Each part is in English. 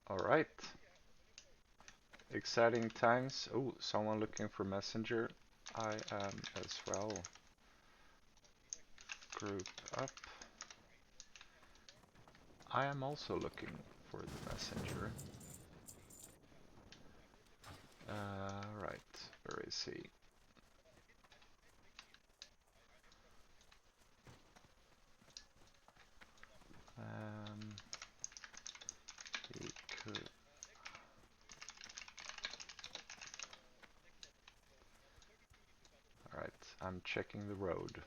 All right. Exciting times. Oh, someone looking for messenger. I am as well. Group up. I am also looking for the messenger. Right. Where is he? Um, he could. All right. I'm checking the road.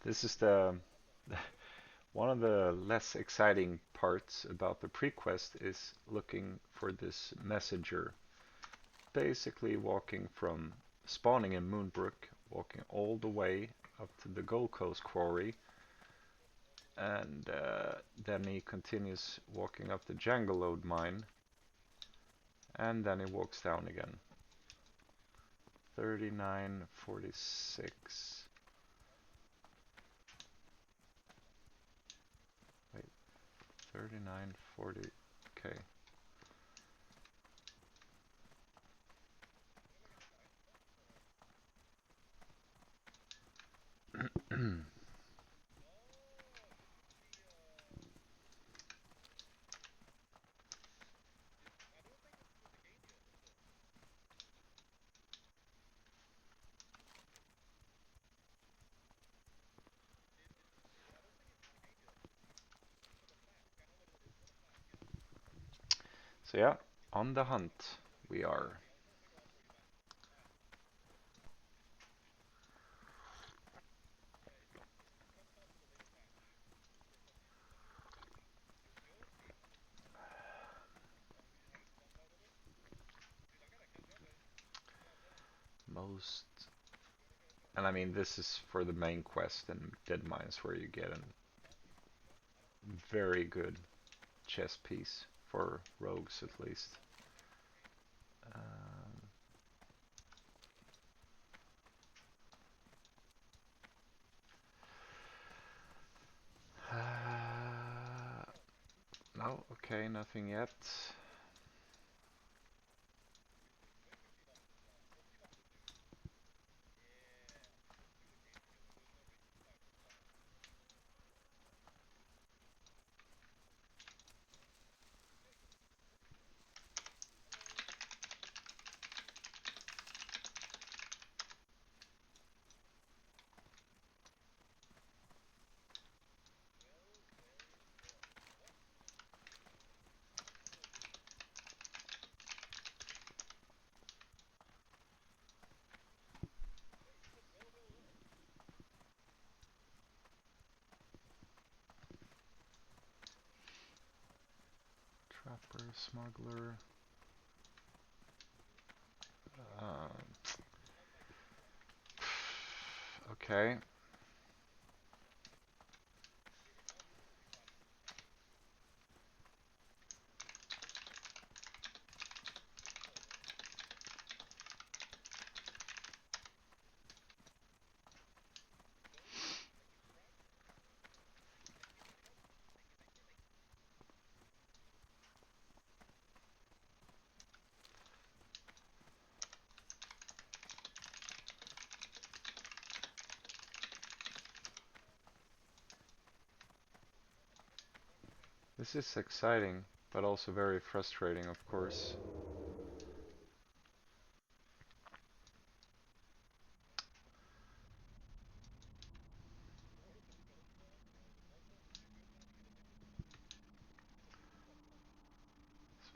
This is the one of the less exciting parts about the pre-quest is looking for this messenger. Basically walking from spawning in Moonbrook, walking all the way up to the Gold Coast quarry, and then he continues walking up the Jangalode mine, and then he walks down again. 3946. Wait, 3940. Okay. So yeah, on the hunt we are. Most, and I mean this is for the main quest in Deadmines where you get a very good chess piece for rogues at least. Um, no, okay, nothing yet. Trapper, smuggler. Um, okay. This is exciting, but also very frustrating, of course.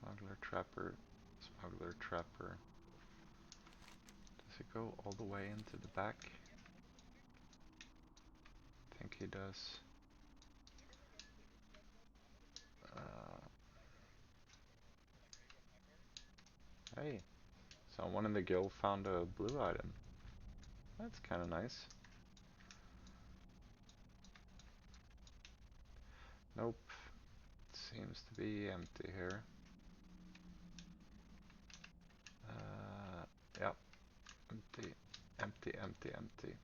Smuggler, trapper, smuggler, trapper. Does it go all the way into the back? I think he does. Uh, hey, someone in the guild found a blue item. That's kind of nice. Nope. Seems to be empty here. Empty, empty, empty, empty.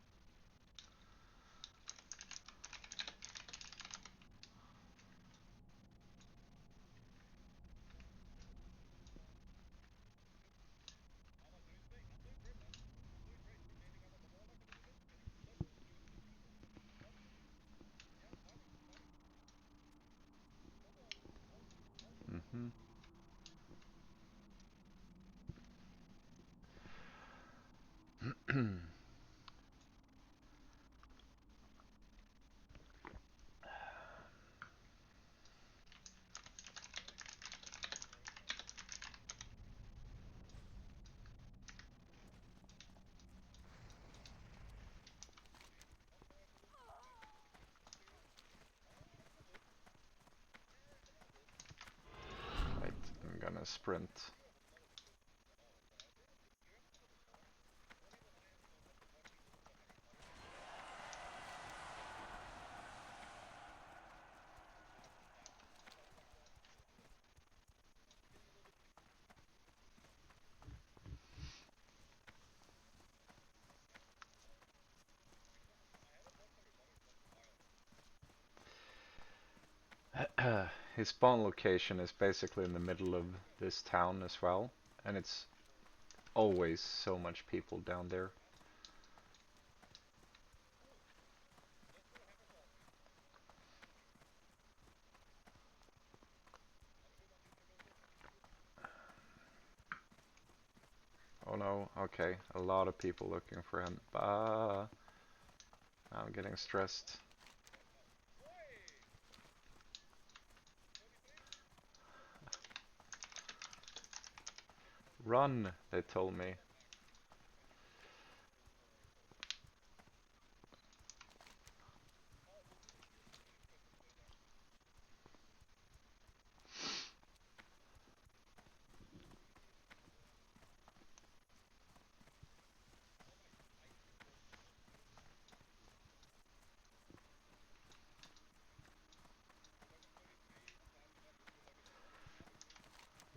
Mm-hmm. Right, I'm gonna sprint. His spawn location is basically in the middle of this town as well, and it's always so much people down there. Oh no, okay, a lot of people looking for him. I'm getting stressed. Run, they told me.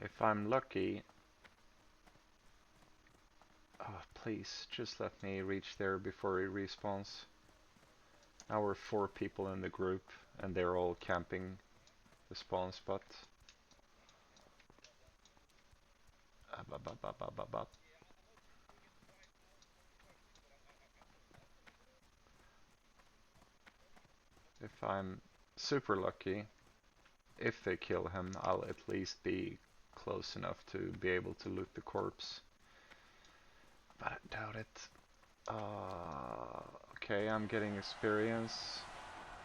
If I'm lucky... Oh, please, just let me reach there before he respawns. Now we're 4 people in the group, and they're all camping the spawn spot. Bop. If I'm super lucky, if they kill him, I'll at least be close enough to be able to loot the corpse. But I doubt it. Okay, I'm getting experience,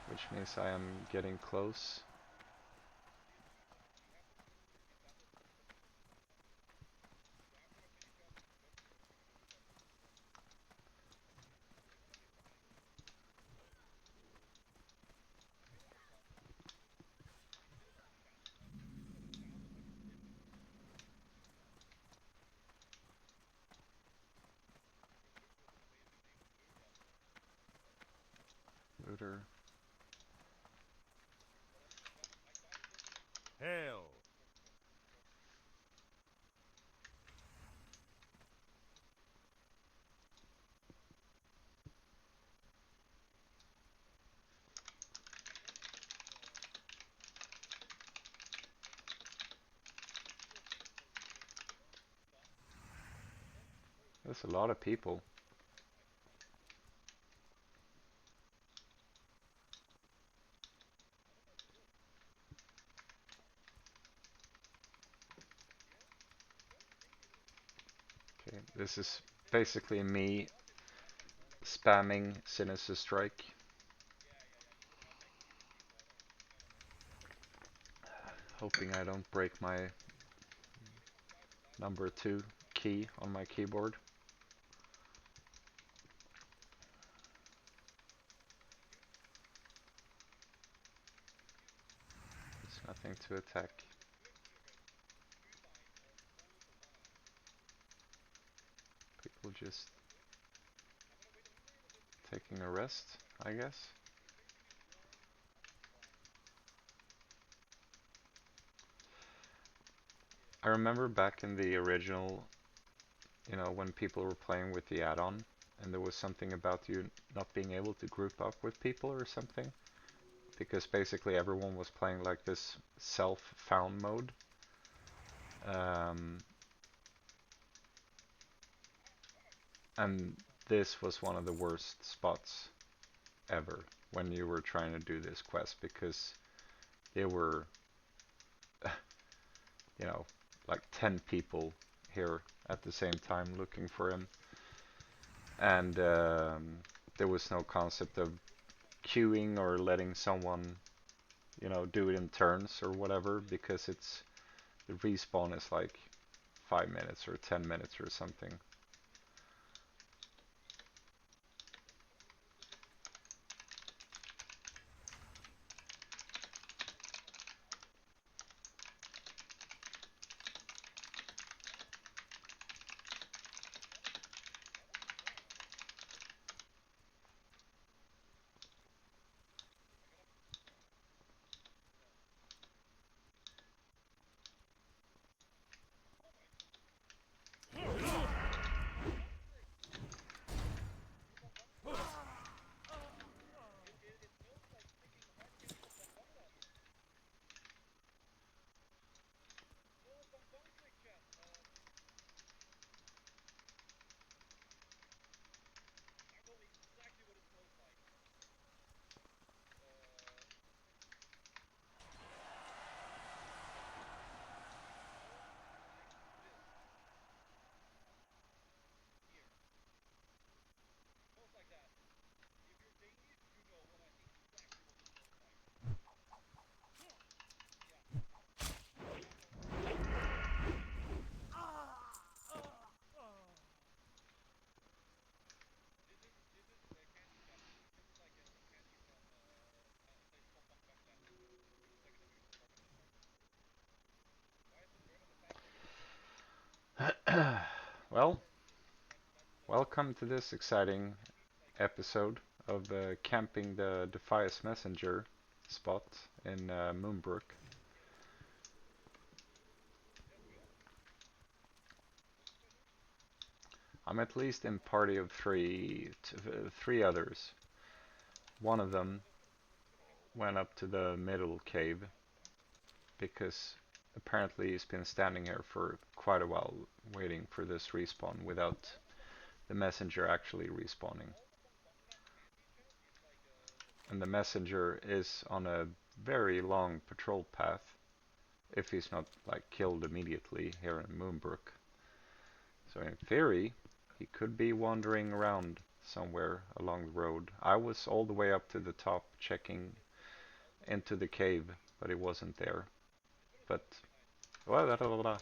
which means I am getting close. Looter. Hell. There's a lot of people. Okay, this is basically me spamming Sinister Strike. Hoping I don't break my number 2 key on my keyboard. There's nothing to attack. People just taking a rest, I guess. I remember back in the original you know, when people were playing with the add-on, and there was something about you not being able to group up with people or something, because basically everyone was playing like this self-found mode. Um, and this was one of the worst spots ever when you were trying to do this quest, because there were, you know, like 10 people here at the same time looking for him, and there was no concept of queuing or letting someone, you know, do it in turns or whatever, because it's the respawn is like 5 minutes or 10 minutes or something. Well, welcome to this exciting episode of camping the Defias Messenger spot in Moonbrook. I'm at least in party of three others. One of them went up to the middle cave because apparently he's been standing here for quite a while waiting for this respawn without the messenger actually respawning. And the messenger is on a very long patrol path if he's not like killed immediately here in Moonbrook. So in theory, he could be wandering around somewhere along the road. I was all the way up to the top checking into the cave, but it wasn't there. But blah, blah, blah, blah.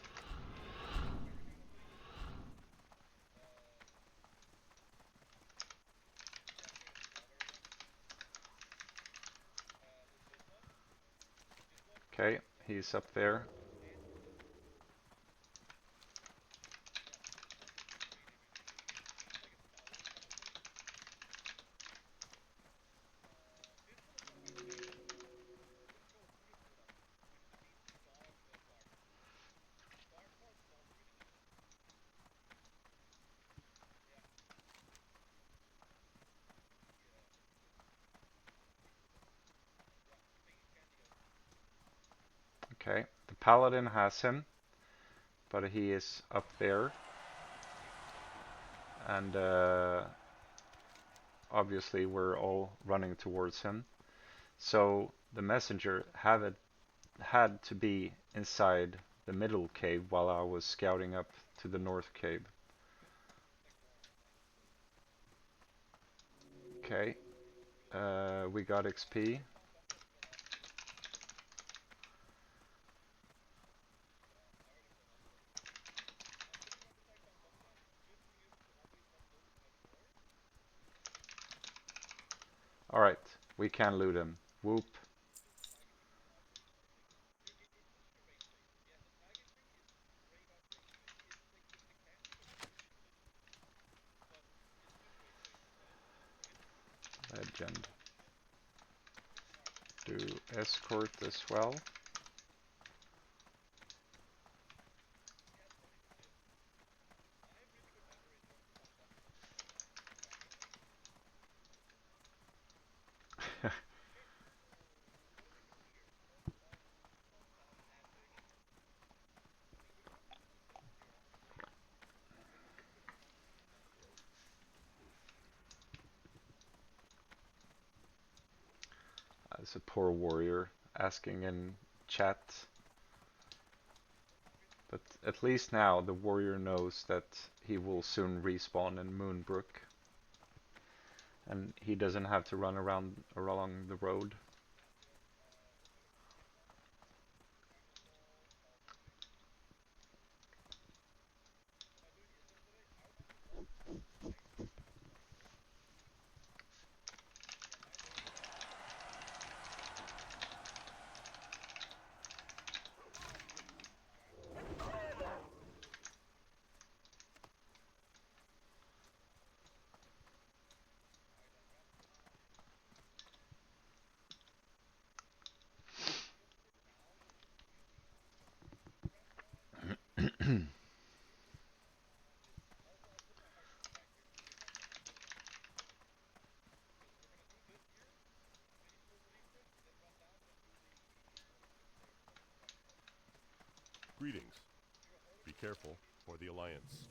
Okay, he's up there. Okay, the paladin has him, but he is up there, and obviously we're all running towards him. So the messenger had to be inside the middle cave while I was scouting up to the north cave. Okay, we got XP. Alright, we can loot him. Whoop. Legend. Do escort as well. There's a poor warrior asking in chat, but at least now the warrior knows that he will soon respawn in Moonbrook, and he doesn't have to run around along the road. Greetings. Be careful for the Alliance.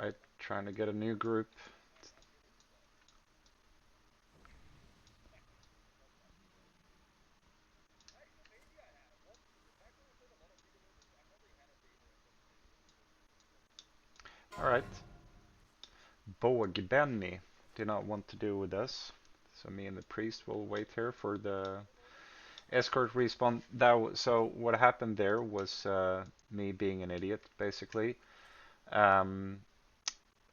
Right, trying to get a new group. Alright. Benny did not want to do with us. So me and the priest will wait here for the escort respawn. So what happened there was me being an idiot, basically. Um,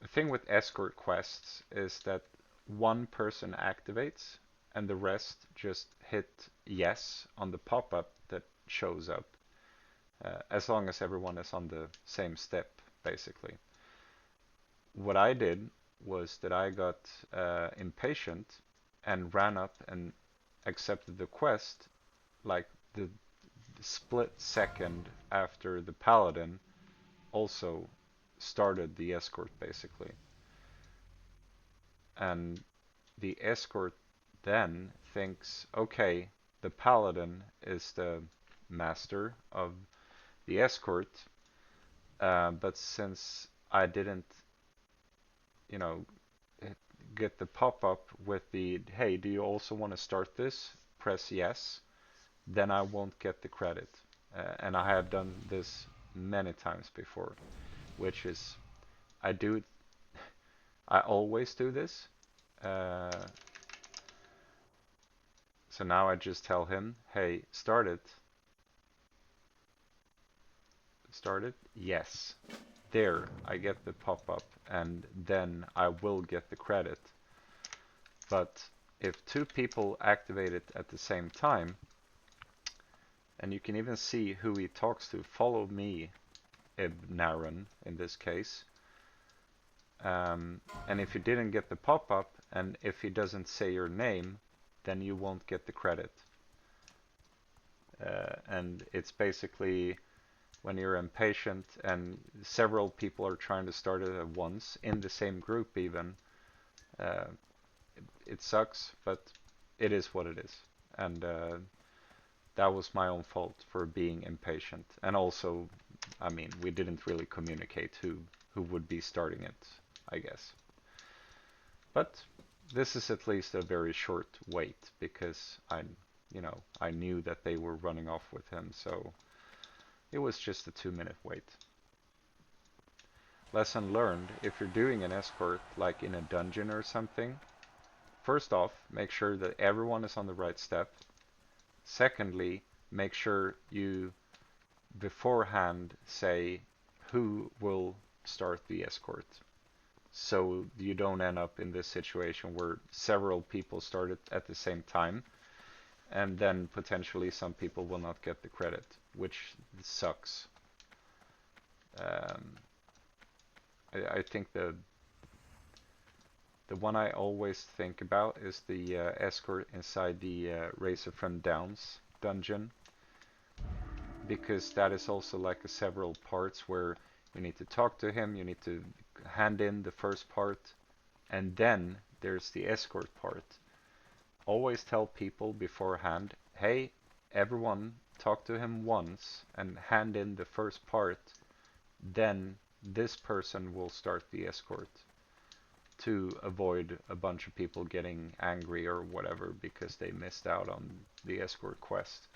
the thing with escort quests is that one person activates and the rest just hit yes on the pop-up that shows up, as long as everyone is on the same step, basically. What I did was that I got impatient and ran up and accepted the quest like the split second after the paladin also started the escort, basically. And the escort then thinks, okay, the paladin is the master of the escort, but since I didn't, you know, get the pop-up with the, hey, do you also want to start this? Press yes, then I won't get the credit. And I have done this many times before, which is, I do, I always do this. Uh, so now I just tell him, hey, start it. Start it? Yes. There, I get the pop-up, and then I will get the credit. But if two people activate it at the same time, and you can even see who he talks to, follow me, Ibnaran in this case. And if you didn't get the pop-up, and if he doesn't say your name, then you won't get the credit. And it's basically when you're impatient and several people are trying to start it at once, in the same group even, uh, it sucks, but it is what it is. And that was my own fault for being impatient. And also, I mean, we didn't really communicate who would be starting it, I guess. But this is at least a very short wait, because I knew that they were running off with him, so it was just a 2-minute wait. Lesson learned: if you're doing an escort, like in a dungeon or something, first off, make sure that everyone is on the right step. Secondly, make sure you beforehand say who will start the escort, so you don't end up in this situation where several people start it at the same time, and then potentially some people will not get the credit, which sucks. I think the one I always think about is the escort inside the Razor from Downs dungeon, because that is also like a several parts where you need to talk to him, you need to hand in the first part, and then there's the escort part. Always tell people beforehand, hey, everyone talk to him once and hand in the first part, then this person will start the escort, to avoid a bunch of people getting angry or whatever because they missed out on the escort quest.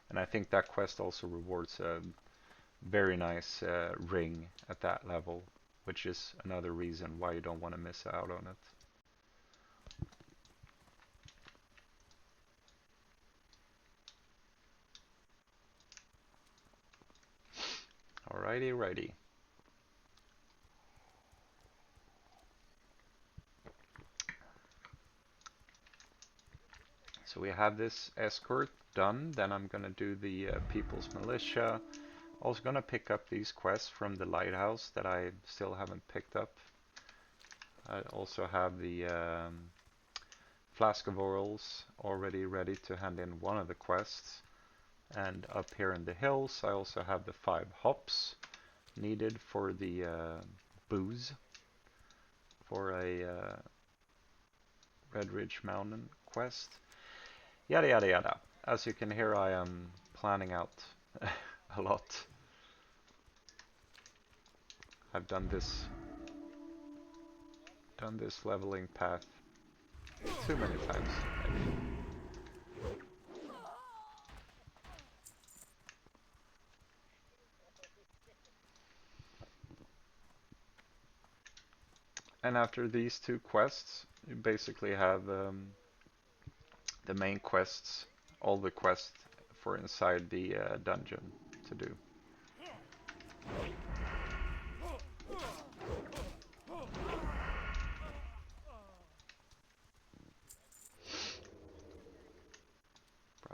And I think that quest also rewards a very nice ring at that level, which is another reason why you don't want to miss out on it. Alrighty, righty. So we have this escort done. Then I'm gonna do the People's Militia. Also gonna pick up these quests from the lighthouse that I still haven't picked up. I also have the Flask of Orals already ready to hand in one of the quests. And up here in the hills I also have the 5 hops needed for the booze for a Red Ridge Mountain quest. Yada yada yada. As you can hear, I am planning out a lot. I've done this leveling path too many times, maybe. And after these 2 quests, you basically have the main quests, all the quests for inside the dungeon to do.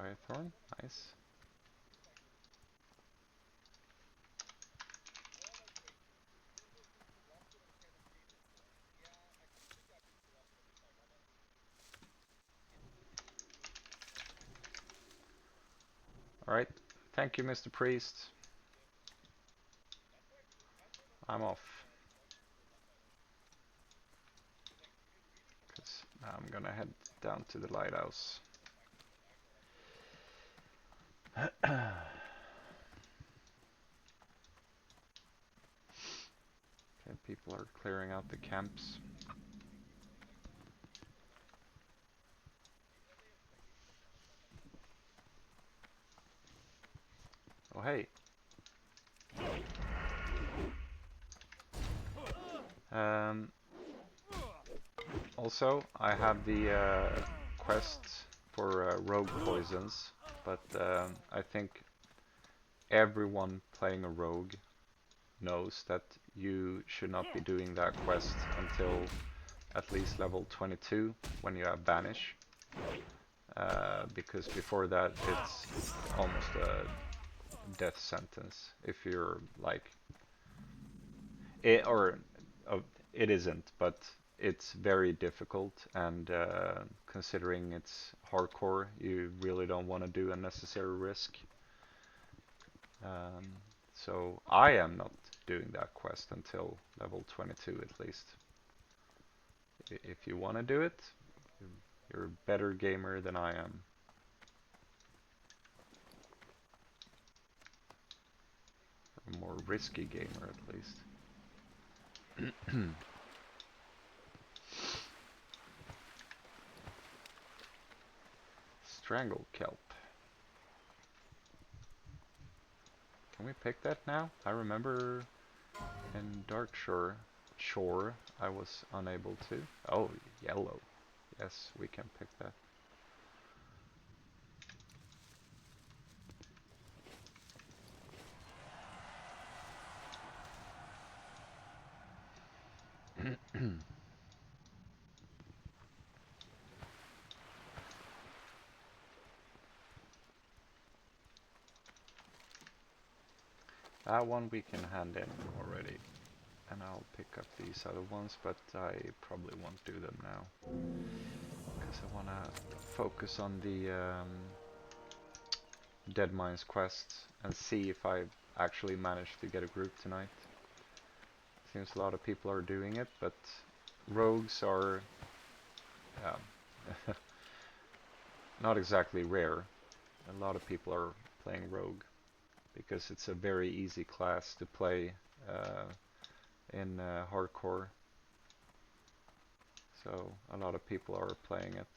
Firethorn, nice. Alright, thank you, Mr. Priest. I'm off. Because I'm gonna head down to the lighthouse. Okay, people are clearing out the camps. Oh hey. Also, I have the quest for rogue poisons, but I think everyone playing a rogue knows that you should not be doing that quest until at least level 22 when you have Banish. Because before that it's almost a death sentence if you're like it isn't, but it's very difficult, and considering it's hardcore, you really don't want to do unnecessary risk. So I am not doing that quest until level 22 at least. If you want to do it, you're a better gamer than I am. A more risky gamer at least. Strangle kelp. Can we pick that now? I remember in Shore I was unable to. Oh, yellow. Yes, we can pick that. That one we can hand in already. And I'll pick up these other ones, but I probably won't do them now. Because I want to focus on the Deadmines quest and see if I actually managed to get a group tonight. Seems a lot of people are doing it, but rogues are not exactly rare. A lot of people are playing rogue because it's a very easy class to play in hardcore. So a lot of people are playing it.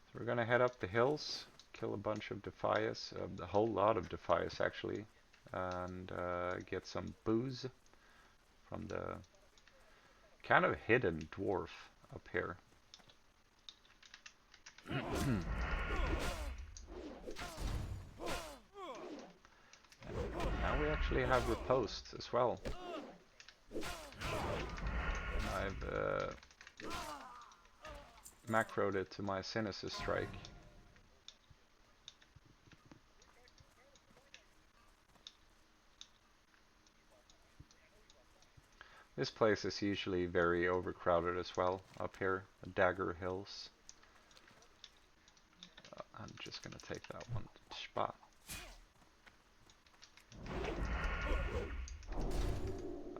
So we're gonna head up the hills, kill a bunch of Defias, a whole lot of Defias actually, and get some booze from the kind of hidden dwarf up here. Now we actually have riposte as well. I've macroed it to my Sinister Strike. This place is usually very overcrowded as well up here, the Dagger Hills. I'm just gonna take that one spot.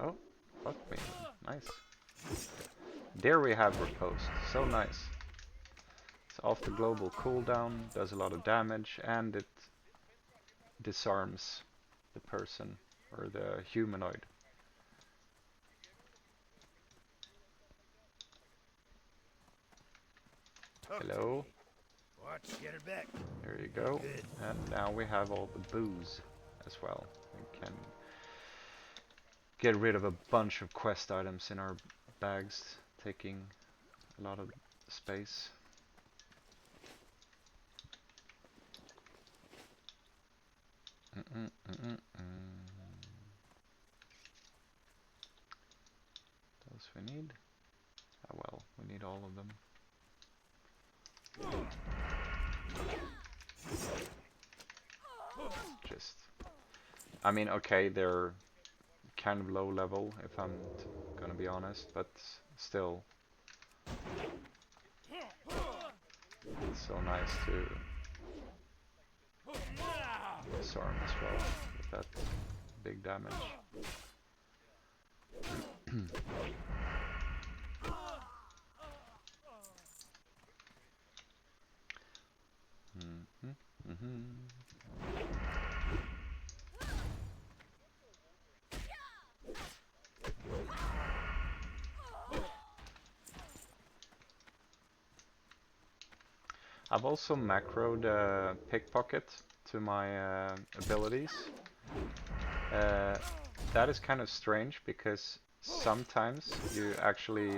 Oh, fuck me. Nice. There we have riposte. So nice. It's off the global cooldown, does a lot of damage, and it disarms the person or the humanoid. Hello. There you go. And now we have all the booze as well. We can get rid of a bunch of quest items in our bags, taking a lot of space. we need? Oh well, we need all of them. Just, I mean, okay, they're kind of low level if I'm gonna be honest, but still, it's so nice to disarm as well with that big damage. I've also macroed pickpocket to my abilities. That is kind of strange because sometimes you actually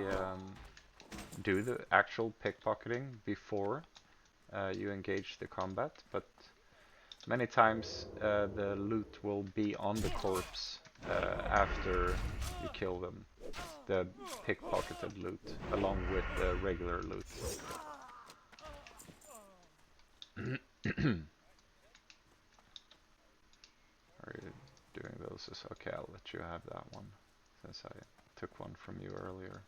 do the actual pickpocketing before you engage the combat, but many times the loot will be on the corpse after you kill them. The pickpocketed loot, along with the regular loot. Are you doing those? Okay, I'll let you have that one, since I took one from you earlier.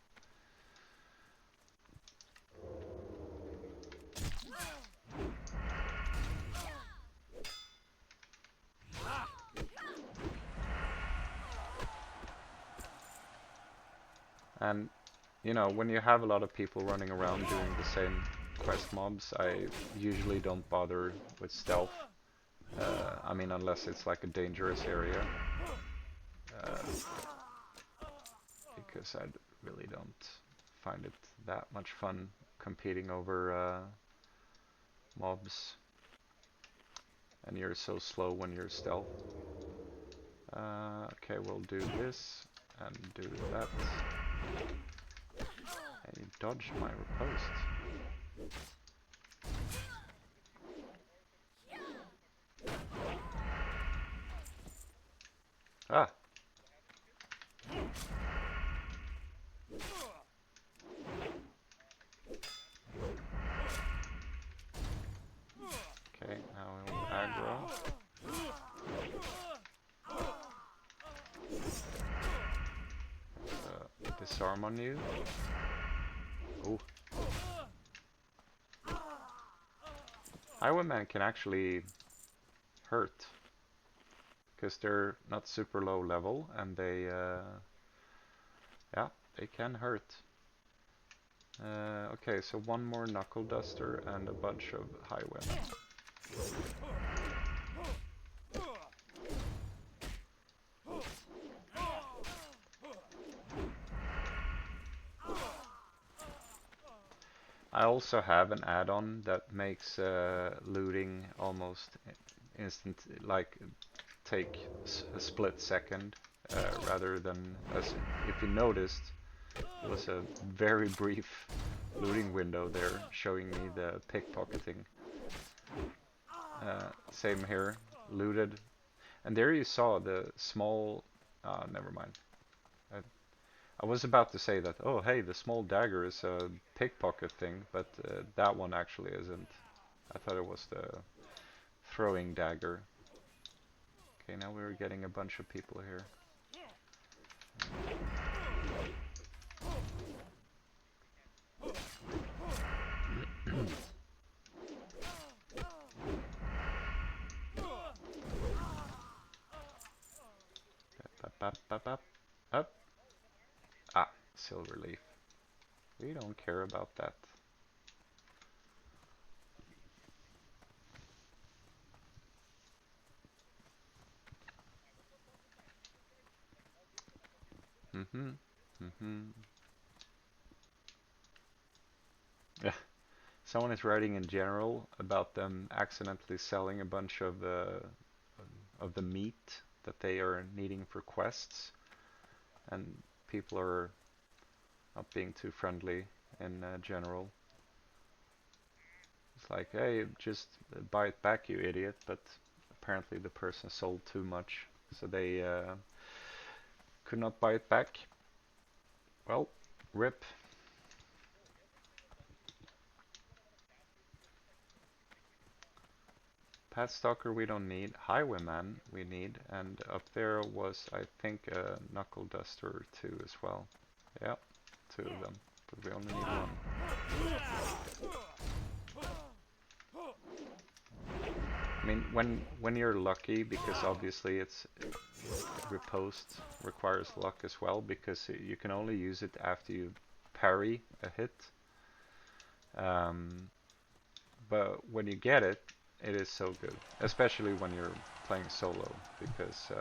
And, you know, when you have a lot of people running around doing the same quest mobs, I usually don't bother with stealth. I mean, unless it's like a dangerous area. Because I really don't find it that much fun competing over mobs. And you're so slow when you're stealth. Okay, we'll do this and do that. And you dodged my riposte. Ah! Okay, now we'll aggro. Disarm on you. Oh. Highwaymen can actually hurt. Because they're not super low level and they, yeah, they can hurt. Okay, so one more knuckle duster and a bunch of highwaymen. I also have an add-on that makes looting almost instant, like take a split second, rather than, as if you noticed, it was a very brief looting window there showing me the pickpocketing. Same here, looted, and there you saw the small, never mind. I was about to say that, oh hey, the small dagger is a pickpocket thing, but that one actually isn't. I thought it was the throwing dagger. Okay, now we're getting a bunch of people here. Up. Ah, silver leaf. We don't care about that. Yeah. Someone is writing in general about them accidentally selling a bunch of the meat that they are needing for quests, and people are not being too friendly in general. It's like, hey, just buy it back, you idiot. But apparently the person sold too much, so they could not buy it back. Well, Rip. Pat Stalker we don't need. Highwayman we need. And up there was, I think, a Knuckle Duster or two as well. Yeah, two of them. But we only need one. I mean, when you're lucky, because obviously it's riposte requires luck as well, because you can only use it after you parry a hit. But when you get it, it is so good, especially when you're playing solo, because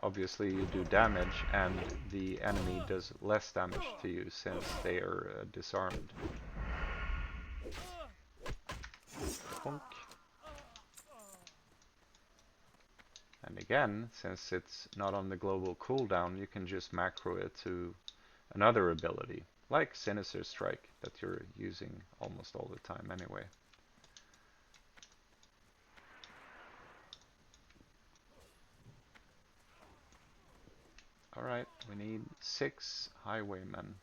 obviously you do damage and the enemy does less damage to you since they are disarmed. Bonk. And again, since it's not on the global cooldown, you can just macro it to another ability, like Sinister Strike, that you're using almost all the time anyway. Alright, we need 6 highwaymen.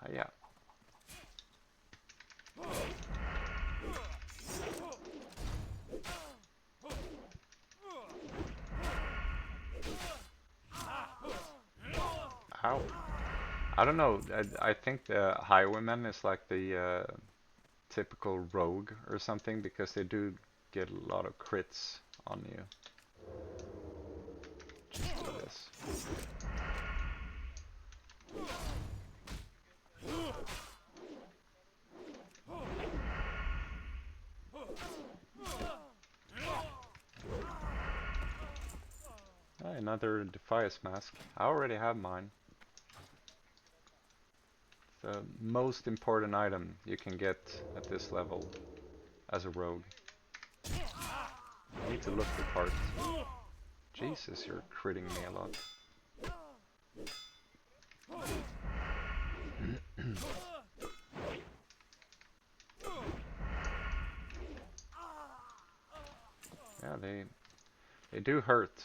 Hiya. Ow. I don't know, I think the highwayman is like the typical rogue or something, because they do get a lot of crits on you. Just do this. Another Defias mask. I already have mine. The most important item you can get at this level as a rogue. I need to look the part. Jesus, you're critting me a lot. Yeah, they do hurt.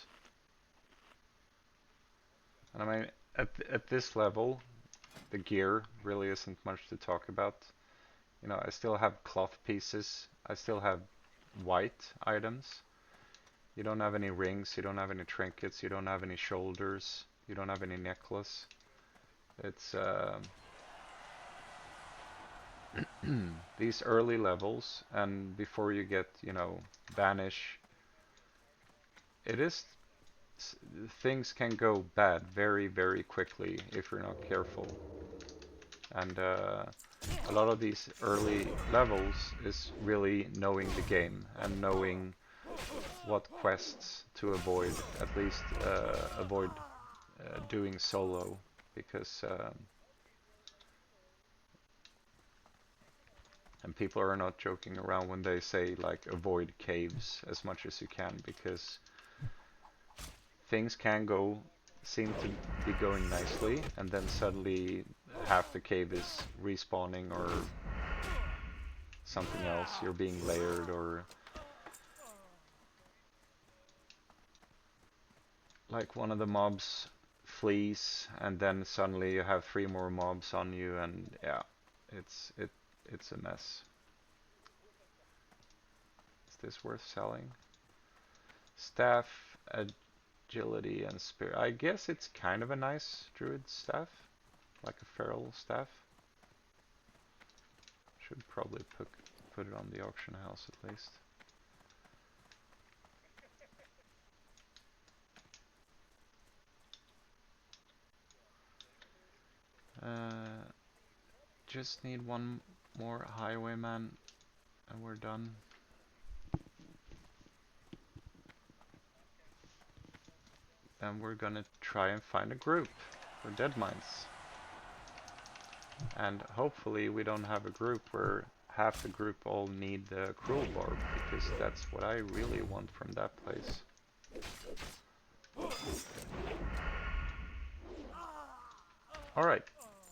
And I mean, at this level, the gear really isn't much to talk about. You know, I still have cloth pieces. I still have white items. You don't have any rings, you don't have any trinkets, you don't have any shoulders, you don't have any necklace. It's these early levels, and before you get, you know, Vanish, it is things can go bad very, very quickly if you're not careful. And a lot of these early levels is really knowing the game and knowing what quests to avoid, at least avoid doing solo, because and people are not joking around when they say like avoid caves as much as you can, because things can seem to be going nicely, and then suddenly half the cave is respawning or something else, you're being layered, or like one of the mobs flees and then suddenly you have 3 more mobs on you, and yeah, it's a mess. Is this worth selling? Staff, agility and spirit. I guess it's kind of a nice druid staff, like a feral staff. Should probably put it on the auction house at least. Just need one more highwayman and we're done. Then we're gonna try and find a group for Deadmines. And hopefully we don't have a group where half the group all need the Cruel Barb, because that's what I really want from that place. Alright,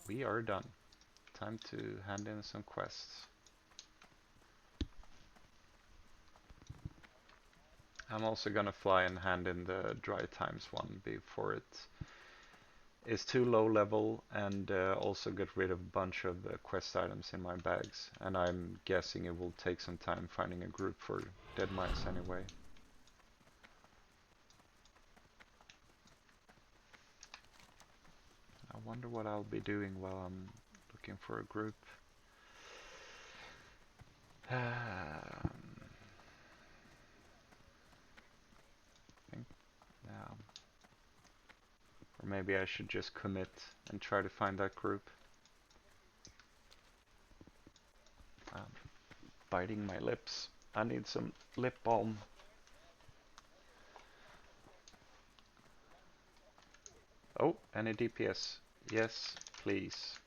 we are done. Time to hand in some quests. I'm also gonna fly and hand in the dry times one before it is too low level, and also get rid of a bunch of quest items in my bags. And I'm guessing it will take some time finding a group for Deadmines anyway. I wonder what I'll be doing while I'm looking for a group. Think, yeah. Or maybe I should just commit and try to find that group. I'm biting my lips. I need some lip balm. Oh, any DPS? Yes, please.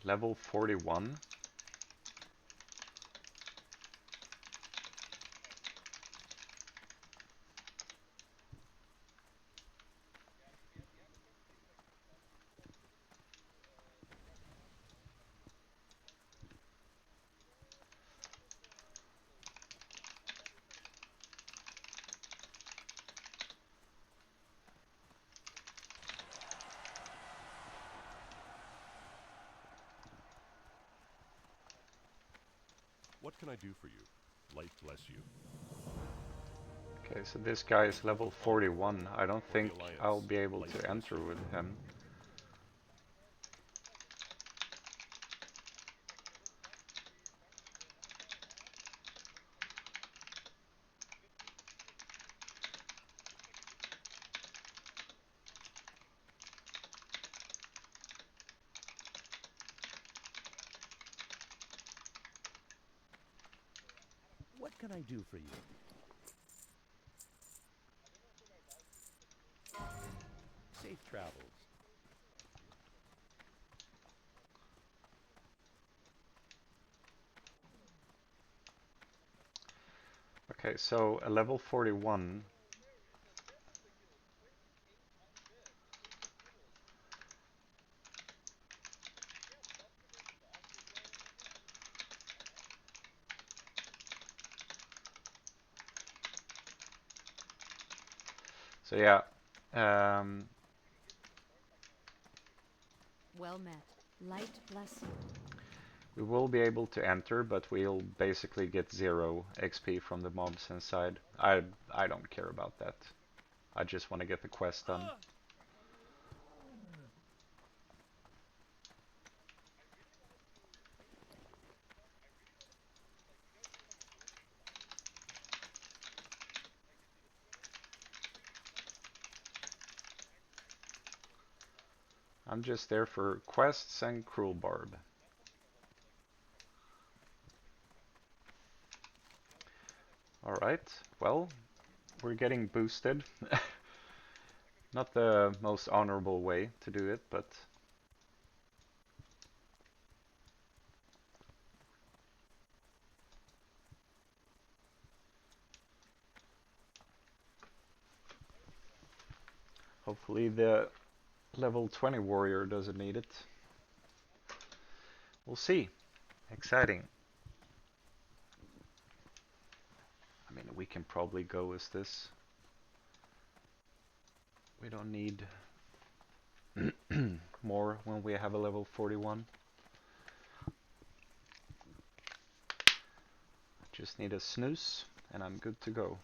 Level 41. What can I do for you? Light bless you. Okay, so this guy is level 41. I don't think Alliance. I'll be able Light to bless enter you. with him. What can I do for you? Safe travels. Okay, so a level 41. So yeah, Well met. Light bless you. we will be able to enter, but we'll basically get 0 XP from the mobs inside. I don't care about that. I just want to get the quest done. I'm just there for quests and Cruel Barb. Alright, well, we're getting boosted. Not the most honorable way to do it, but hopefully the level 20 warrior doesn't need it. We'll see. Exciting. I mean, we can probably go as this. We don't need more when we have a level 41. Just need a snooze and I'm good to go.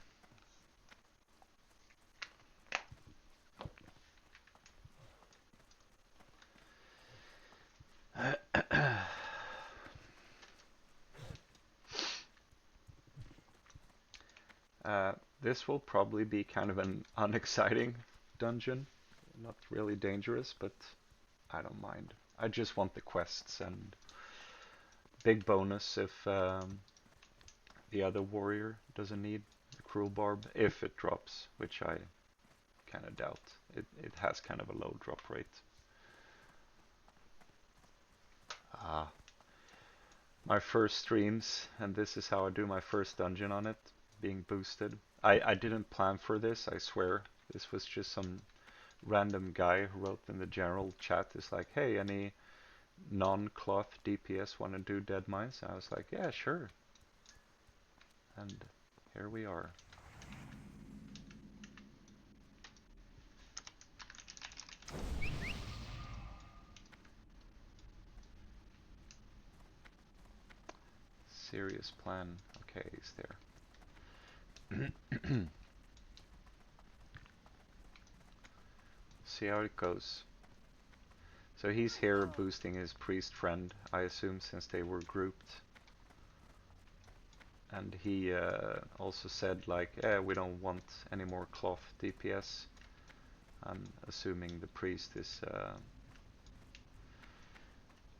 This will probably be kind of an unexciting dungeon. Not really dangerous, but I don't mind. I just want the quests and big bonus if the other warrior doesn't need the Cruel Barb, if it drops, which I kind of doubt. It has kind of a low drop rate. Ah, my first streams, and this is how I do my first dungeon on it, being boosted. I didn't plan for this, I swear. This was just some random guy who wrote in the general chat, is like, hey, any non-cloth DPS want to do Deadmines? And I was like, yeah, sure. And here we are. Serious plan. Okay, he's there. See how it goes. So he's here boosting his priest friend, I assume, since they were grouped. And he also said, like, we don't want any more cloth DPS. I'm assuming the priest is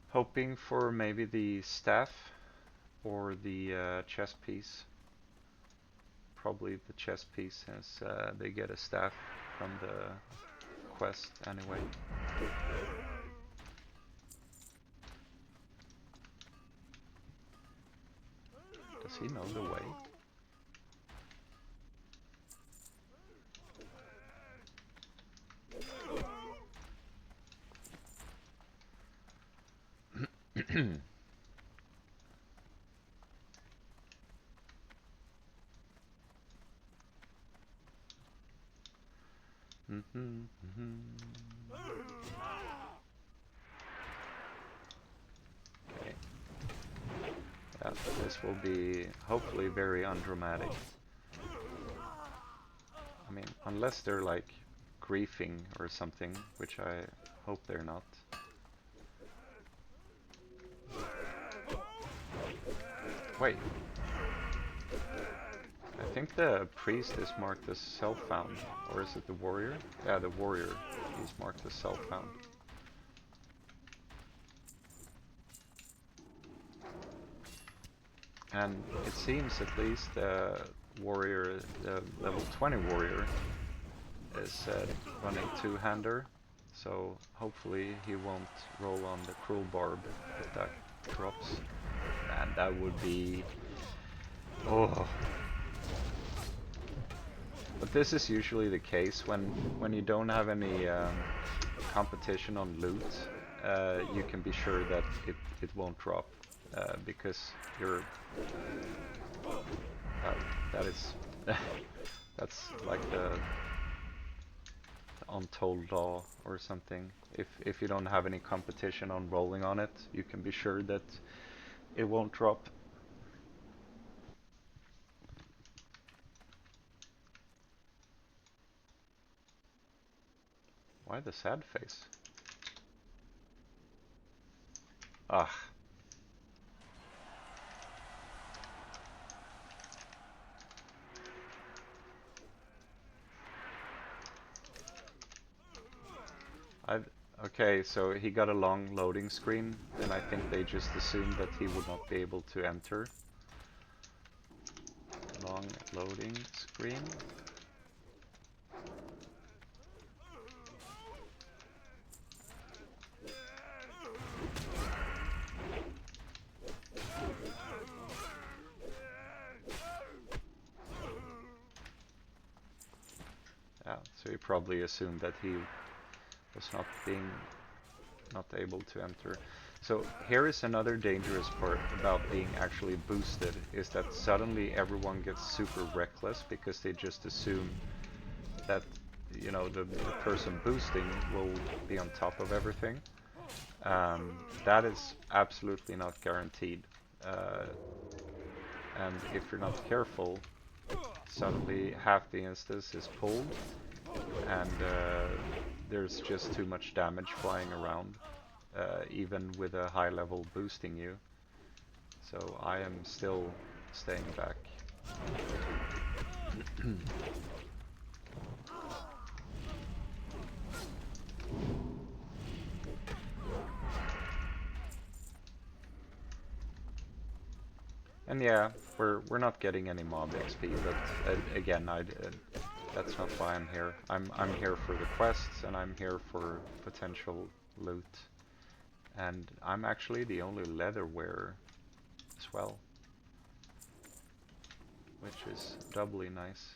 hoping for maybe the staff or the chest piece. Probably the chest piece, since they get a staff from the quest anyway. Does he know the way? Okay. Yeah, this will be hopefully very undramatic. I mean, unless they're like griefing or something, which I hope they're not. Wait. I think the priest is marked as self-found, or is it the warrior? Yeah, the warrior. He's marked as self-found. And it seems at least the warrior, the level 20 warrior, is running two-hander, so hopefully he won't roll on the cruel barb if that drops. And that would be... oh. But this is usually the case when you don't have any competition on loot. You can be sure that it won't drop because you're that is that's like the untold law or something. If you don't have any competition on rolling on it, you can be sure that it won't drop. Why the sad face? Ah. Okay, so he got a long loading screen, and I think they just assumed that he would not be able to enter. Long loading screen. Yeah, so he probably assumed that he was not able to enter. So here is another dangerous part about being actually boosted, is that suddenly everyone gets super reckless because they just assume that, you know, the person boosting will be on top of everything. That is absolutely not guaranteed. And if you're not careful, suddenly half the instance is pulled, and there's just too much damage flying around, even with a high level boosting you. So I am still staying back. And yeah, we're not getting any mob XP, but again, that's not why I'm here. I'm here for the quests, and I'm here for potential loot. And I'm actually the only leather wearer as well, which is doubly nice.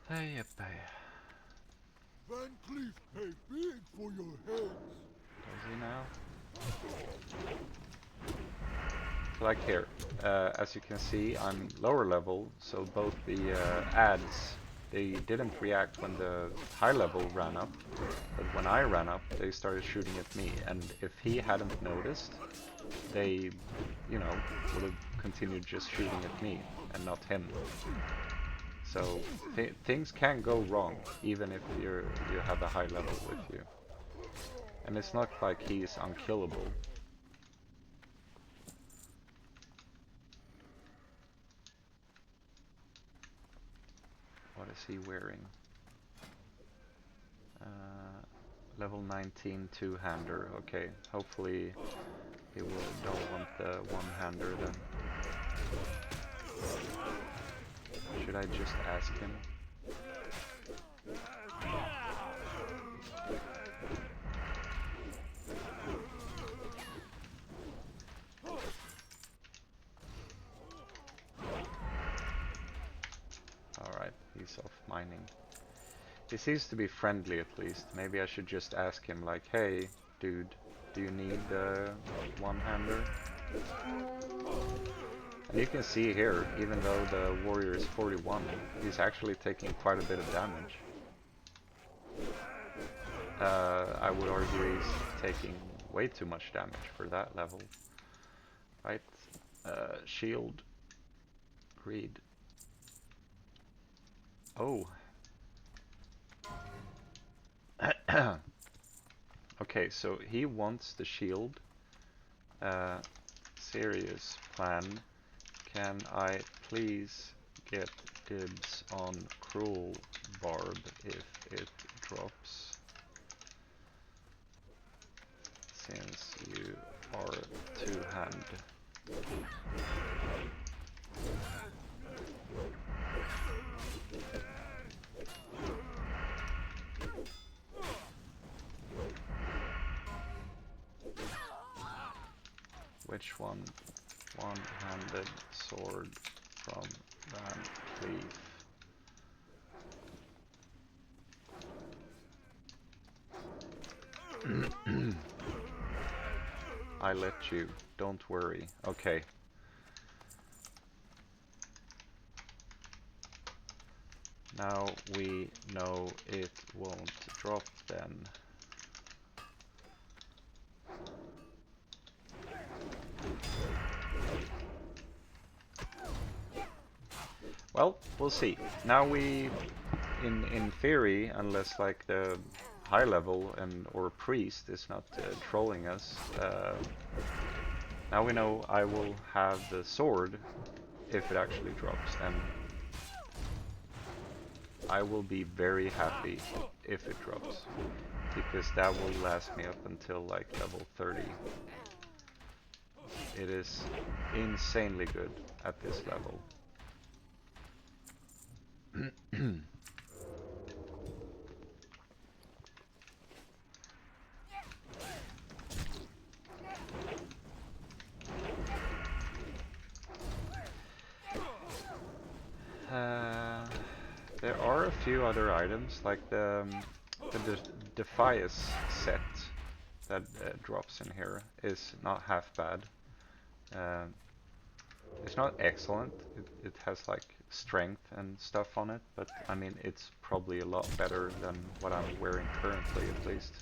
Hey, Van Cleef pay big for your heads. does he now? Like here, as you can see, I'm lower level, so both the ads, they didn't react when the high level ran up, but when I ran up, they started shooting at me, and if he hadn't noticed, they, you know, would have continued just shooting at me, and not him. So, things can go wrong, even if you have a high level with you. And it's not like he's unkillable. What is he wearing? Level 19 two-hander. Okay, hopefully he don't want the one-hander then. Should I just ask him? Alright, he's off mining. He seems to be friendly at least. Maybe I should just ask him like, hey, dude, do you need the one-hander? And you can see here, even though the warrior is 41, he's actually taking quite a bit of damage. I would argue he's taking way too much damage for that level. Right? Shield. Greed. Oh. Okay, so he wants the shield. Serious plan. Can I please get dibs on Cruel Barb if it drops? Since you are two-hand. Which one? One-handed sword from Van Cleef. I let you. Don't worry. Okay. Now we know it won't drop then. Well, we'll see. Now we, in theory, unless like the high level and or priest is not trolling us, now we know I will have the sword if it actually drops, and I will be very happy if it drops, because that will last me up until like level 30. It is insanely good at this level. There are a few other items, like the Defias set that drops in here is not half bad. It's not excellent. It has like strength and stuff on it, but I mean it's probably a lot better than what I'm wearing currently, at least.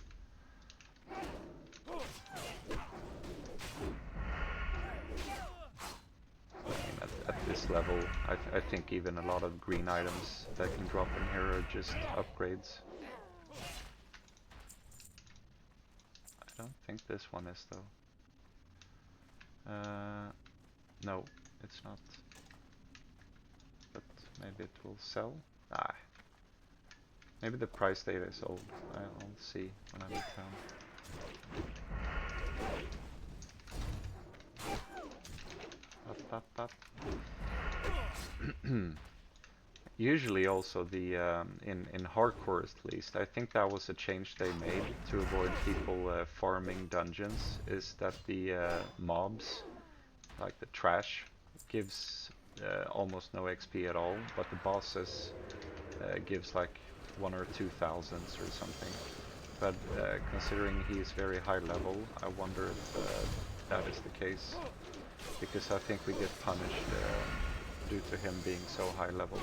I mean, at this level, I think even a lot of green items that can drop in here are just upgrades. I don't think this one is though. No, it's not. But maybe it will sell? Ah. Maybe the price data is old. I'll see when I'm in town. Up, up, up. Usually also the in hardcore at least, I think that was a change they made to avoid people farming dungeons, is that the mobs, like the trash, gives almost no XP at all, but the bosses gives like 1 or 2 thousands or something. But considering he is very high level, I wonder if that is the case, because I think we get punished due to him being so high level.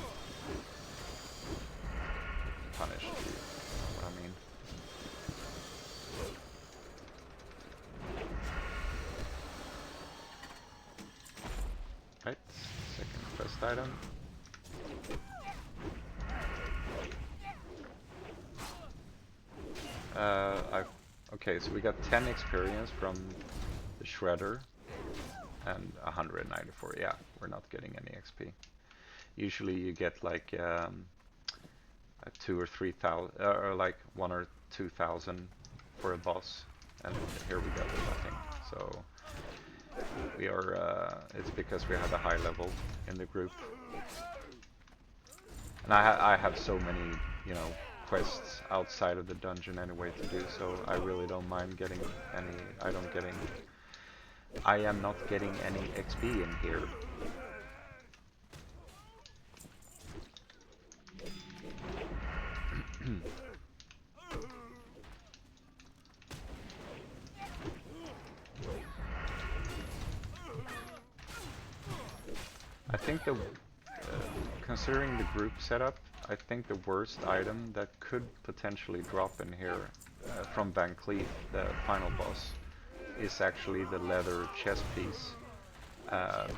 Punished, you know what I mean. Right, second quest item. Okay, so we got 10 experience from the Shredder and 194. Yeah, we're not getting any XP. Usually you get like 2 or 3,000, or like 1 or 2,000 for a boss, and here we go with nothing. So we are. It's because we have a high level in the group, and I have so many, you know, quests outside of the dungeon anyway to do, so I really don't mind getting any. I am not getting any XP in here. I think considering the group setup, I think the worst item that could potentially drop in here from Van Cleef, the final boss, is actually the leather chest piece,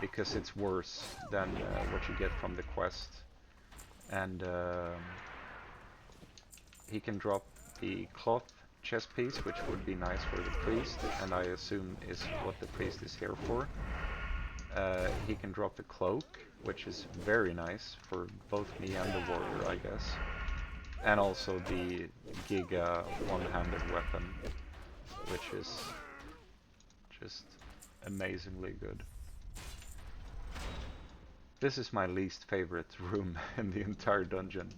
because it's worse than what you get from the quest. And he can drop the cloth chest piece, which would be nice for the priest, and I assume is what the priest is here for. He can drop the cloak, which is very nice for both me and the warrior, I guess. And also the Giga one-handed weapon, which is just amazingly good. This is my least favorite room in the entire dungeon.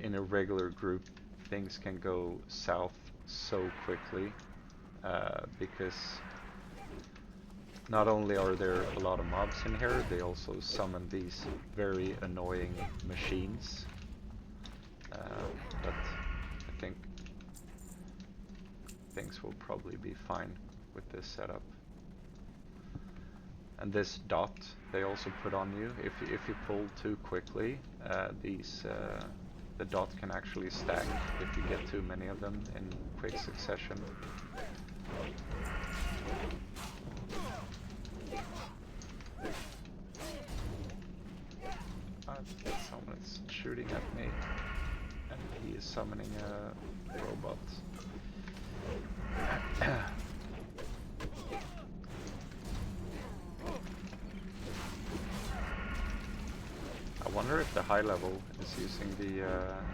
In a regular group, things can go south so quickly, because not only are there a lot of mobs in here, they also summon these very annoying machines. But I think things will probably be fine with this setup. And this dot they also put on you, if you pull too quickly, the dot can actually stack if you get too many of them in quick succession. Someone is shooting at me, and he is summoning a robot. I wonder if the high level is using the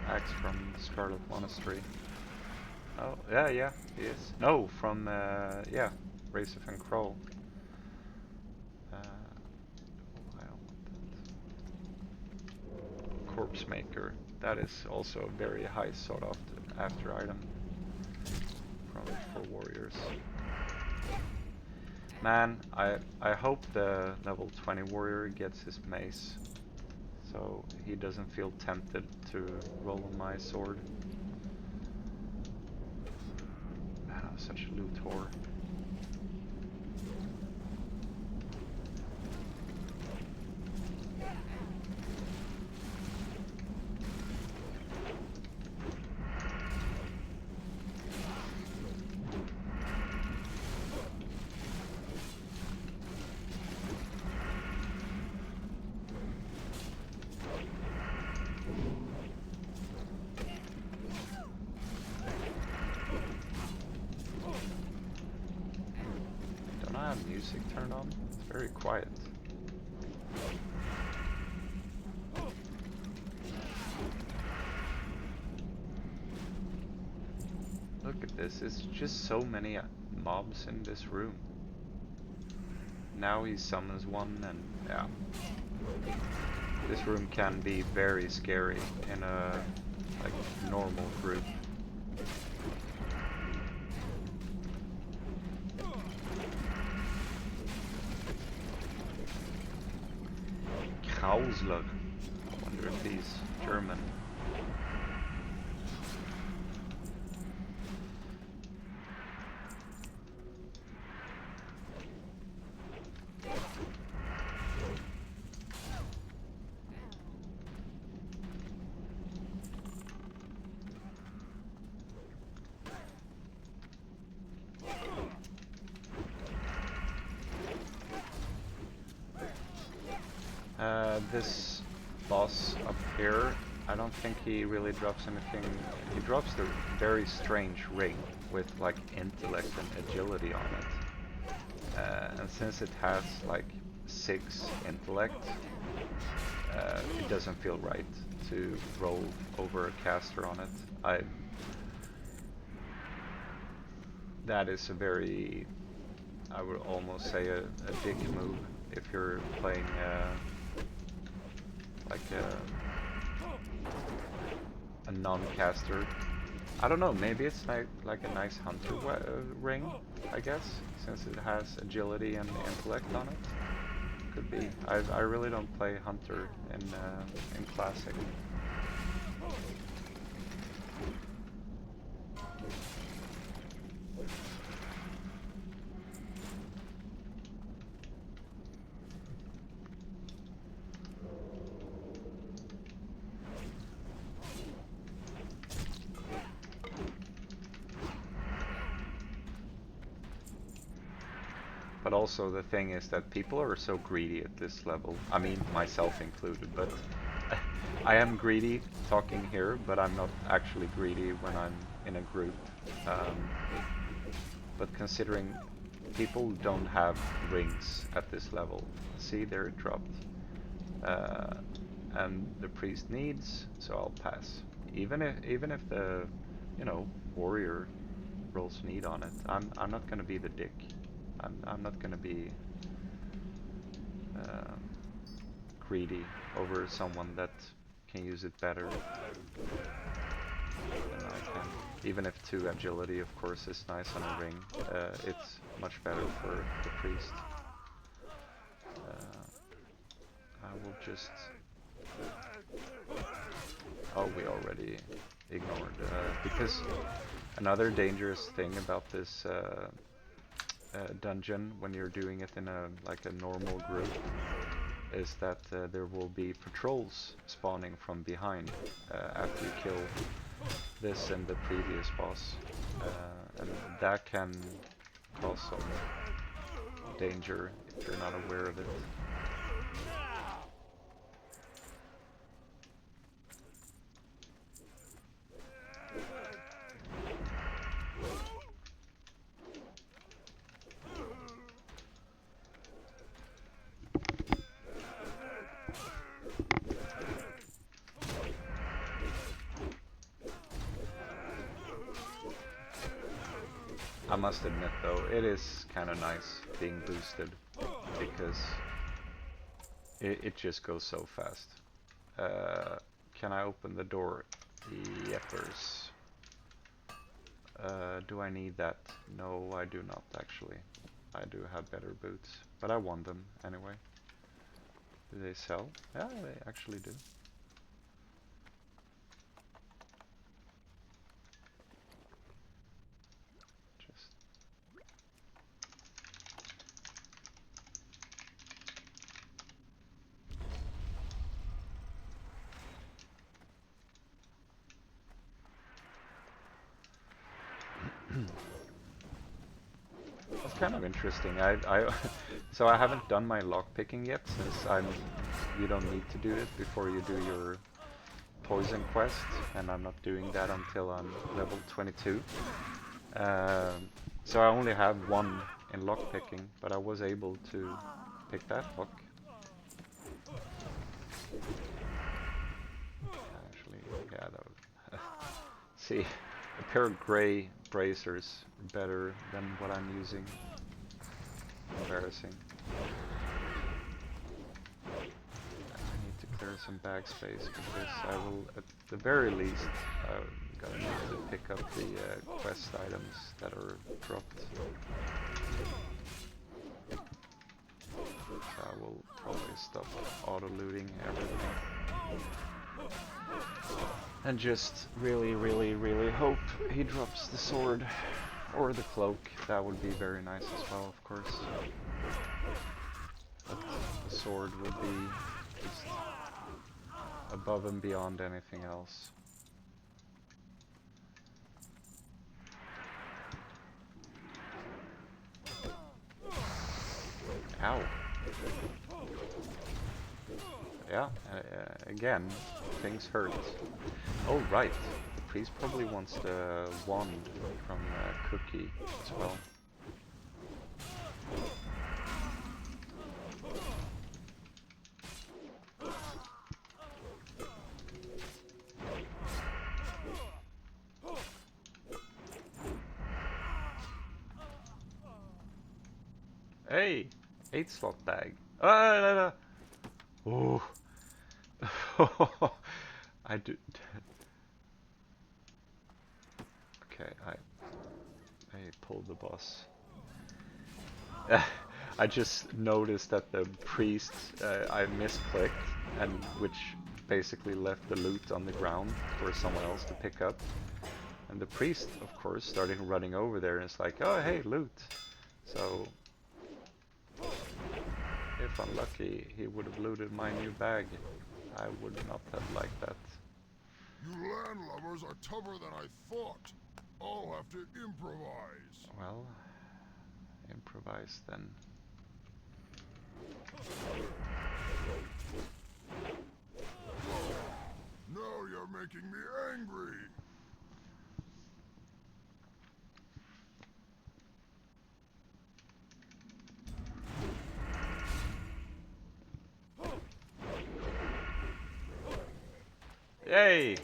axe from Scarlet Monastery. Oh, yeah, he is. No, from, yeah, Race and Kroll. Corpse Maker. That is also a very high sought after item for warriors. Man, I hope the level 20 warrior gets his mace, so he doesn't feel tempted to roll on my sword. Man, I'm such a loot whore. Music turned on. It's very quiet. Look at this. It's just so many mobs in this room. Now he summons one, and yeah. this room can be very scary in a like normal group. Kausler. I wonder if he's German. This boss up here, I don't think he really drops anything. He drops the very strange ring with like intellect and agility on it. And since it has like 6 intellect, it doesn't feel right to roll over a caster on it. That is a very, I would almost say a dick move if you're playing like a non-caster. I don't know, maybe it's like a nice hunter ring, I guess, since it has agility and intellect on it. Could be. I really don't play hunter in classic. But also the thing is that people are so greedy at this level. I mean, myself included, but I am greedy talking here, but I'm not actually greedy when I'm in a group. But considering people don't have rings at this level, see, they're dropped. And the priest needs, so I'll pass. Even if the, you know, warrior rolls need on it, I'm not gonna be the dick. I'm not gonna be greedy over someone that can use it better than I can. Even if 2 agility, of course, is nice on a ring, it's much better for the priest. I will just... Oh, we already ignored. Because another dangerous thing about this dungeon when you're doing it in a normal group is that there will be patrols spawning from behind after you kill this and the previous boss, and that can cause some danger if you're not aware of it. I must admit though, it is kind of nice being boosted, because it just goes so fast. Can I open the door? Yepers. Do I need that? No, I do not actually. I do have better boots, but I want them anyway. Do they sell? Yeah, they actually do. That's kind of interesting. So I haven't done my lockpicking yet, since you don't need to do it before you do your poison quest, and I'm not doing that until I'm level 22. So I only have 1 in lockpicking, but I was able to pick that lock. Actually, yeah, that was see, a pair of gray bracers better than what I'm using. Embarrassing. I need to clear some bag space because I will, at the very least, I'm gonna need to pick up the quest items that are dropped. So I will probably stop auto-looting everything. And just really hope he drops the sword or the cloak. That would be very nice as well, of course. But the sword would be just above and beyond anything else. Ow. Yeah, again, things hurt. Oh, right. The priest probably wants the wand from Cookie as well. Hey! 8 slot bag. Ah, no, oh, I do. Okay, I pulled the boss. I just noticed that the priest I misclicked, and which basically left the loot on the ground for someone else to pick up. And the priest, of course, started running over there, and it's like, oh hey, loot. So if I'm lucky, he would have looted my new bag. I would not have liked that. You landlubbers are tougher than I thought. I'll have to improvise. Well, improvise then. Now you're making me angry. Yay!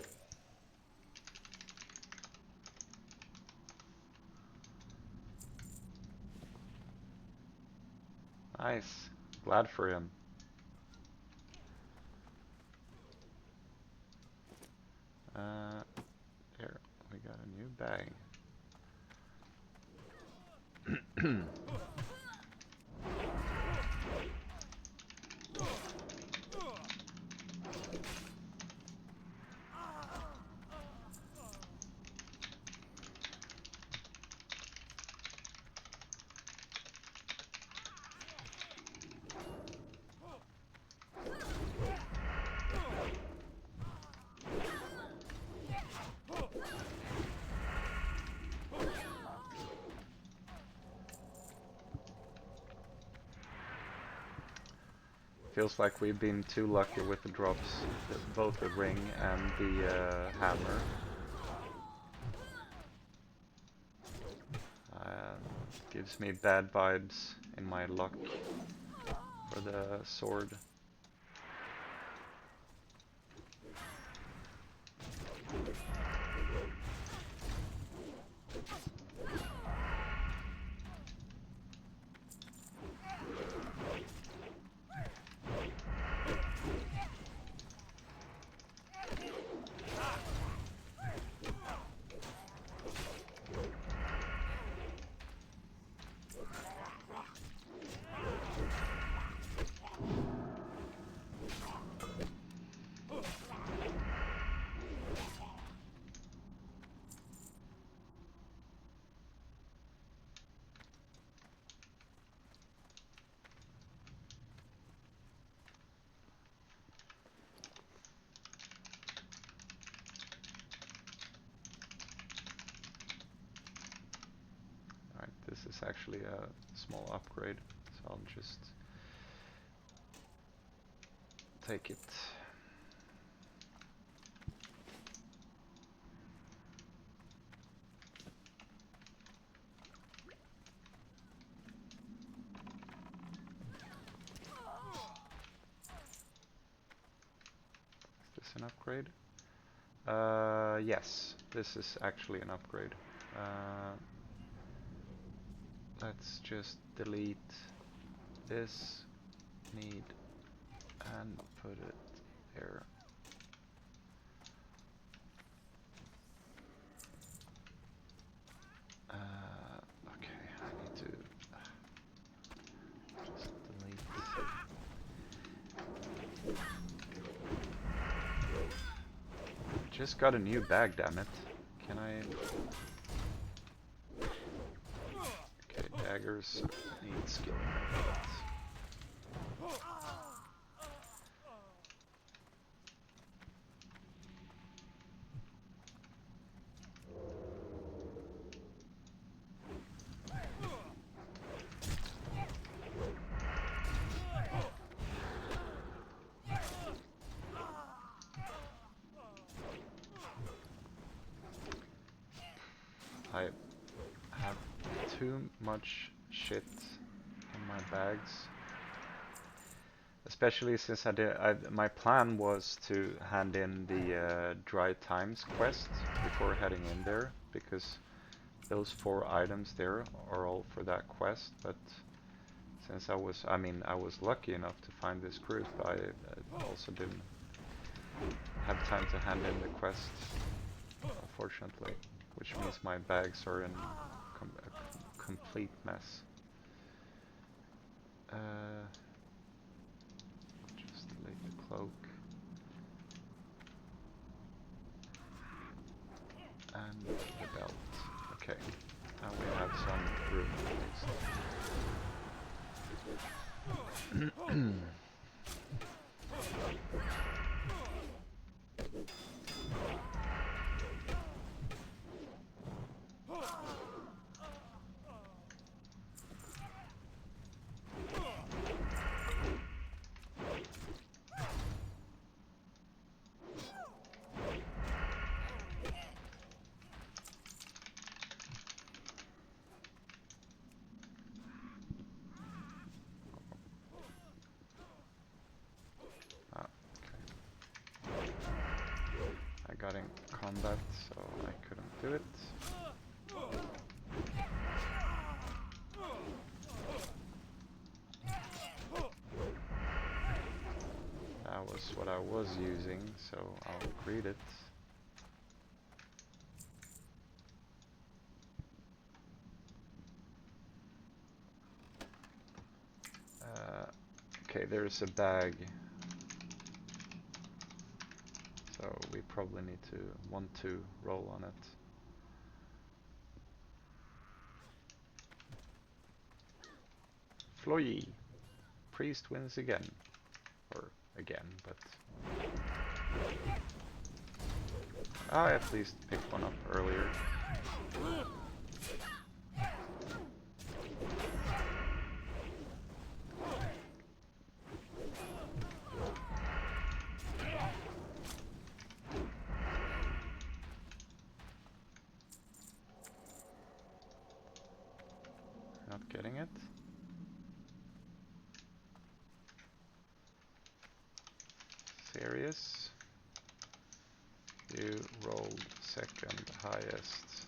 Nice. Glad for him. Here, we got a new bag. Feels like we've been too lucky with the drops, both the ring and the hammer. Gives me bad vibes in my luck for the sword. This is actually a small upgrade, so I'll just take it. Is this an upgrade? Yes, this is actually an upgrade. Let's just delete this need and put it here. Okay, I need to just delete. Just got a new bag, damn it. Can I? Okay, daggers need skilling. I have too much shit in my bags. Especially since my plan was to hand in the Dry Times quest before heading in there, because those 4 items there are all for that quest, but since I was lucky enough to find this group, I also didn't have time to hand in the quest, unfortunately, which means my bags are in a complete mess. Just delete the cloak. And the belt. Okay, now we have some room at least. I got in combat, so I couldn't do it. That was what I was using, so I'll read it. Okay, there's a bag. So we probably want to roll on it. Floye. Priest wins again. Or again, but I at least picked one up earlier. Not getting it. Serious? You rolled second highest.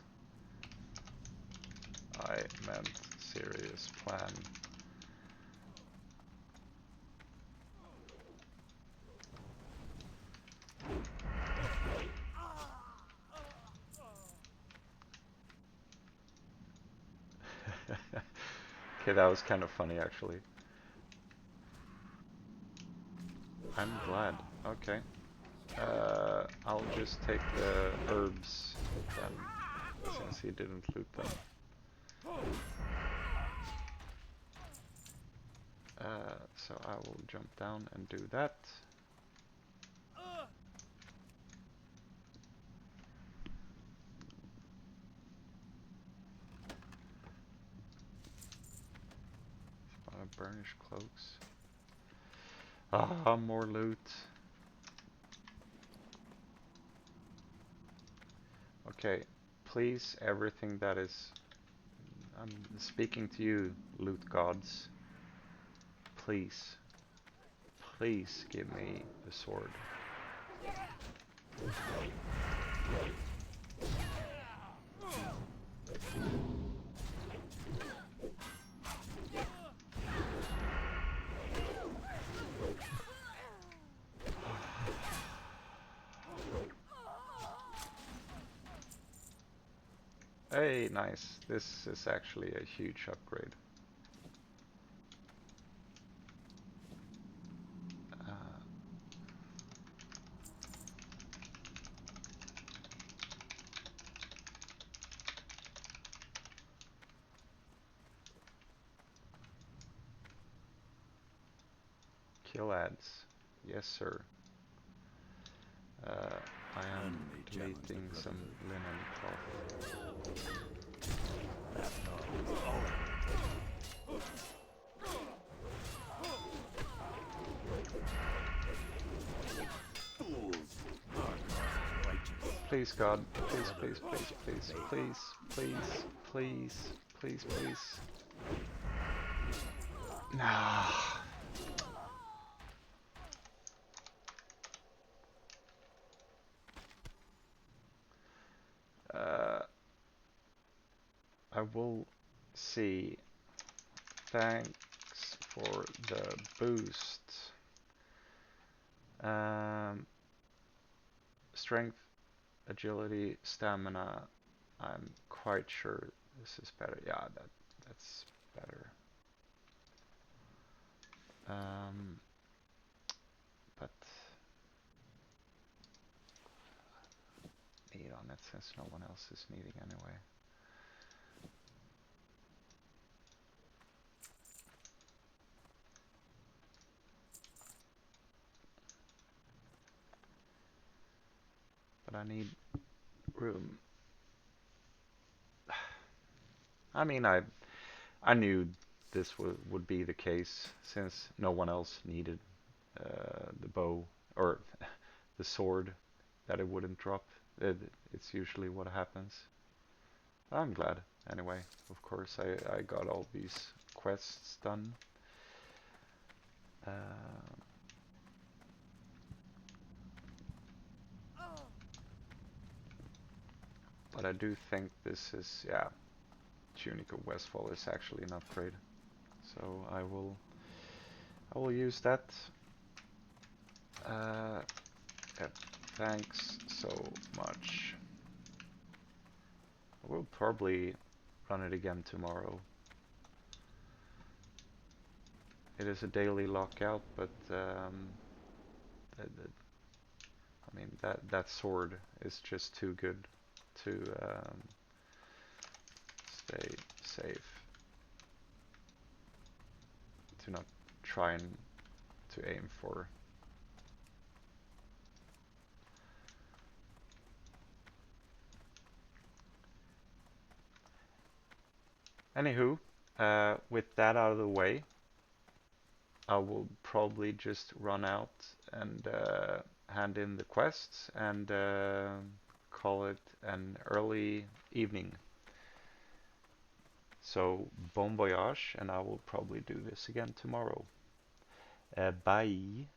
I meant serious plan. Okay, that was kind of funny actually. I'm glad. Okay. I'll just take the herbs then, since he didn't loot them. So I will jump down and do that. Burnished cloaks. Ah, more loot. Okay, please, everything that is... I'm speaking to you, loot gods. Please. Please give me the sword. Hey, nice. This is actually a huge upgrade. Uh, kill ads. Yes, sir. I am None may challenge the deleting some Brotherhood. linen cloth. That knowledge is all I will take. Fools! Our cause is righteous. Please, God. Please, please, Brotherhood please, shall please, prevail. please, please, please, please, please. Nah. Uh, I will see. Thanks for the boost. Strength, agility, stamina. I'm quite sure this is better. Yeah, that's better. But need on it since no one else is needing anyway. But I need room. I mean, I knew this would be the case since no one else needed the bow or the sword, that it wouldn't drop. It's usually what happens. I'm glad anyway. Of course, I got all these quests done. But I do think this is, yeah, Tunic of Westfall is actually an upgrade. So I will use that. Yeah, thanks so much. I will probably run it again tomorrow. It is a daily lockout, but I mean that sword is just too good to stay safe. To not try and to aim for. Anywho, with that out of the way, I will probably just run out and hand in the quests and call it an early evening. So, bon voyage, and I will probably do this again tomorrow. Bye.